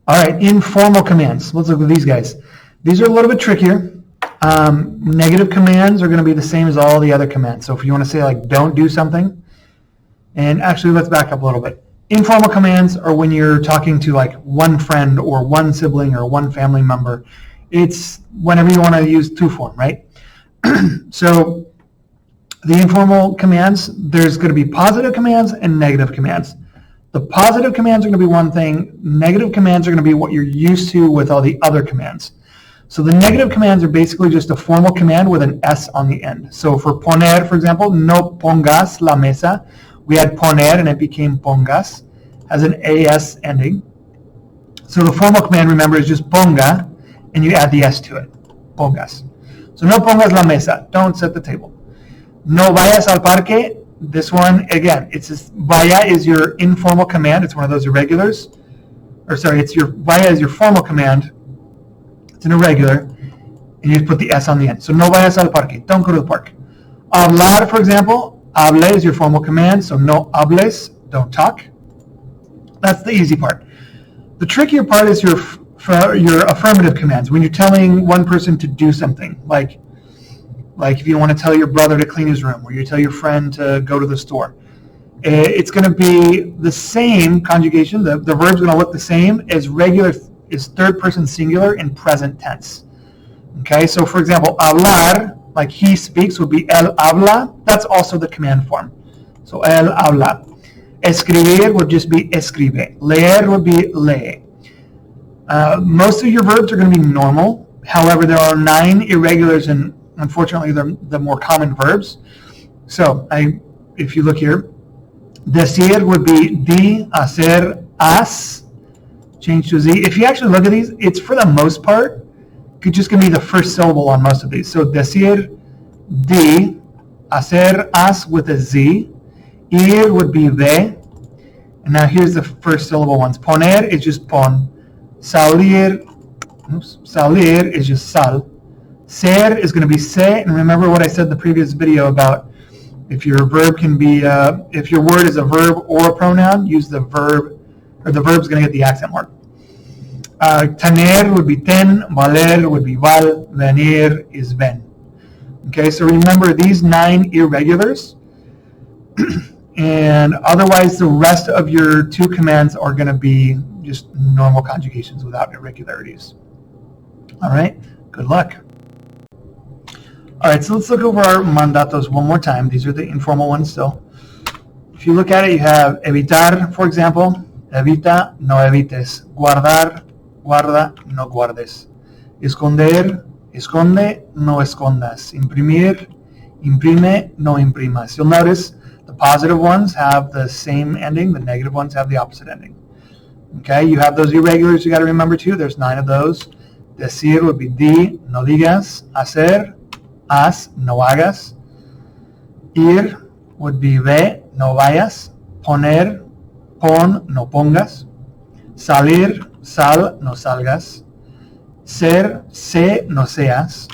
All right, informal commands. Let's look at these guys. These are a little bit trickier. Negative commands are going to be the same as all the other commands. So if you want to say like don't do something, and actually let's back up a little bit. Informal commands are when you're talking to like one friend or one sibling or one family member. It's whenever you want to use to form, right? So the informal commands, there's going to be positive commands and negative commands. The positive commands are going to be one thing. Negative commands are going to be what you're used to with all the other commands. So the negative commands are basically just a formal command with an S on the end. So for poner, for example, no pongas la mesa, we had poner and it became pongas, has an AS ending. So the formal command, remember, is just ponga, and you add the S to it, pongas. So no pongas la mesa, don't set the table. No vayas al parque, this one, again, it's just, vaya is your informal command, it's one of those irregulars. Or sorry, it's your, vaya is your formal command, it's an irregular, and you just put the S on the end. So no vayas al parque, don't go to the park. Hablar, for example, hable is your formal command, so no hables, don't talk. That's the easy part. The trickier part is your affirmative commands, when you're telling one person to do something, like if you want to tell your brother to clean his room, or you tell your friend to go to the store. It's going to be the same conjugation, the verb's going to look the same as regular, is third person singular in present tense. Okay, so for example, hablar, like he speaks, would be él habla. That's also the command form. So él habla. Escribir would just be escribe. Leer would be lee. Most of your verbs are going to be normal. However, there are 9 irregulars, and unfortunately, they're the more common verbs. So if you look here, decir would be di, hacer, has, change to z. If you actually look at these, it's for the most part, it's just going to be the first syllable on most of these. So decir, di, hacer, has with a z. Ir would be ve. And now here's the first syllable ones. Poner is just pon. Salir is just sal. Ser is going to be se. And remember what I said in the previous video about if your verb can be, if your word is a verb or a pronoun, use the verb, or the verb's going to get the accent mark. Tener would be ten. Valer would be val. Venir is ven. Okay, so remember these 9 irregulars. And otherwise, the rest of your 2 commands are going to be just normal conjugations without irregularities. All right, good luck. All right, so let's look over our mandatos one more time. These are the informal ones still. If you look at it, you have evitar, for example. Evita, no evites. Guardar, guarda, no guardes. Esconder, esconde, no escondas. Imprimir, imprime, no imprimas. You'll notice the positive ones have the same ending. The negative ones have the opposite ending. Okay, you have those irregulars you got to remember too. There's 9 of those. Decir would be di, no digas. Hacer, haz, no hagas. Ir would be ve, no vayas. Poner, pon, no pongas. Salir, sal, no salgas. Ser, sé, no seas.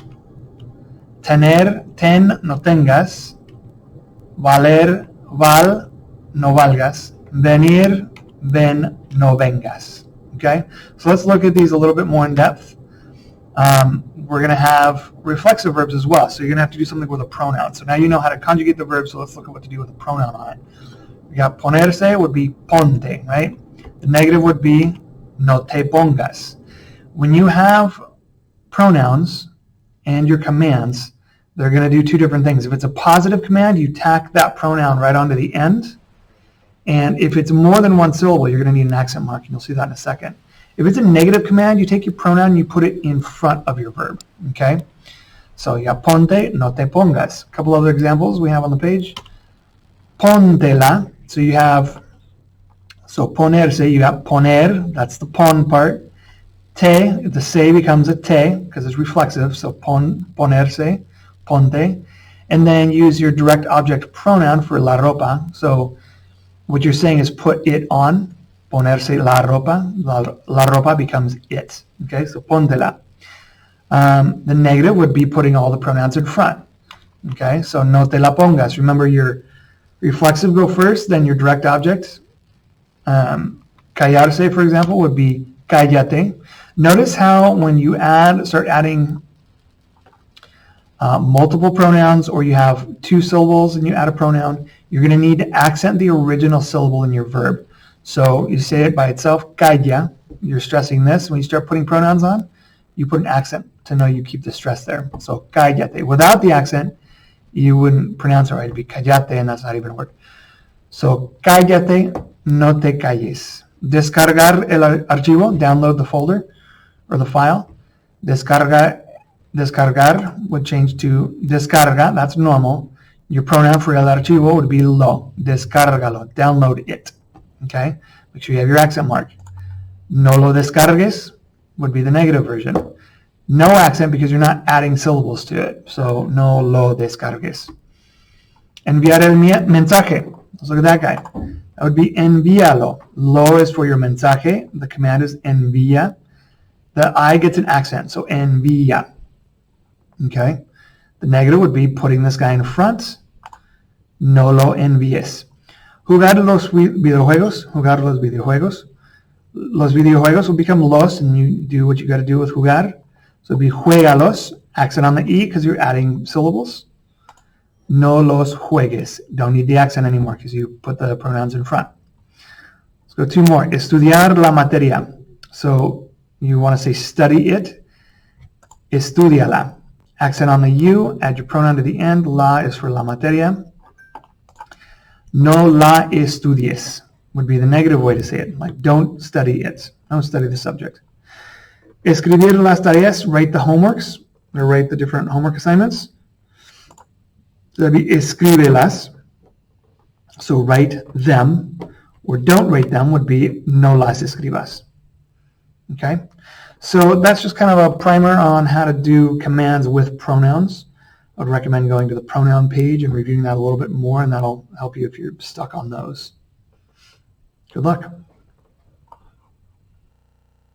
Tener, ten, no tengas. Valer, val, no valgas. Venir, ven, no vengas. Okay, so let's look at these a little bit more in depth. We're going to have reflexive verbs as well, so you're going to have to do something with a pronoun. So now you know how to conjugate the verb, so let's look at what to do with a pronoun on it. We got ponerse would be ponte, right? The negative would be no te pongas. When you have pronouns and your commands, they're going to do 2 different things. If it's a positive command, you tack that pronoun right onto the end. And if it's more than 1 syllable, you're going to need an accent mark, and you'll see that in a second. If it's a negative command, you take your pronoun and you put it in front of your verb. Okay? So you got ponte, no te pongas. A couple other examples we have on the page. Póntela. So you have, so ponerse, you got poner, that's the pon part. Te, the se becomes a te because it's reflexive, so ponerse, ponte. And then use your direct object pronoun for la ropa. So what you're saying is put it on. Ponerse la ropa. La ropa becomes it. Okay, so póntela. The negative would be putting all the pronouns in front. Okay, so no te la pongas. Remember your reflexive go first, then your direct object. Callarse, for example, would be cállate. Notice how when you start adding multiple pronouns, or you have two syllables and you add a pronoun, you're going to need to accent the original syllable in your verb. So you say it by itself, calla, you're stressing this. When you start putting pronouns on, you put an accent to know you keep the stress there. So cállate. Without the accent, you wouldn't pronounce it right. It'd be cállate, and that's not even a word. So cállate, no te calles. Descargar el archivo, download the folder or the file. Descargar would change to descarga, that's normal. Your pronoun for el archivo would be lo. Descárgalo, download it. Okay? Make sure you have your accent mark. No lo descargues would be the negative version. No accent because you're not adding syllables to it. So no lo descargues. Enviar el mensaje. Let's look at that guy. That would be envíalo. Lo is for your mensaje. The command is envía. The I gets an accent, so envía. Okay? The negative would be putting this guy in front. No lo envíes. Jugar los videojuegos. Jugar los videojuegos. Los videojuegos will become los, and you do what you got to do with jugar. So it'd be juégalos. Accent on the E because you're adding syllables. No los juegues. Don't need the accent anymore because you put the pronouns in front. Let's go two more. Estudiar la materia. So you want to say study it. Estudiala. Accent on the U. Add your pronoun to the end. La is for la materia. No la estudies would be the negative way to say it. Like don't study it. Don't study the subject. Escribir las tareas. Write the homeworks. Or write the different homework assignments. So that'd be escríbelas. So write them, or don't write them would be no las escribas. Okay? So that's just kind of a primer on how to do commands with pronouns. I would recommend going to the pronoun page and reviewing that a little bit more, and that'll help you if you're stuck on those. Good luck.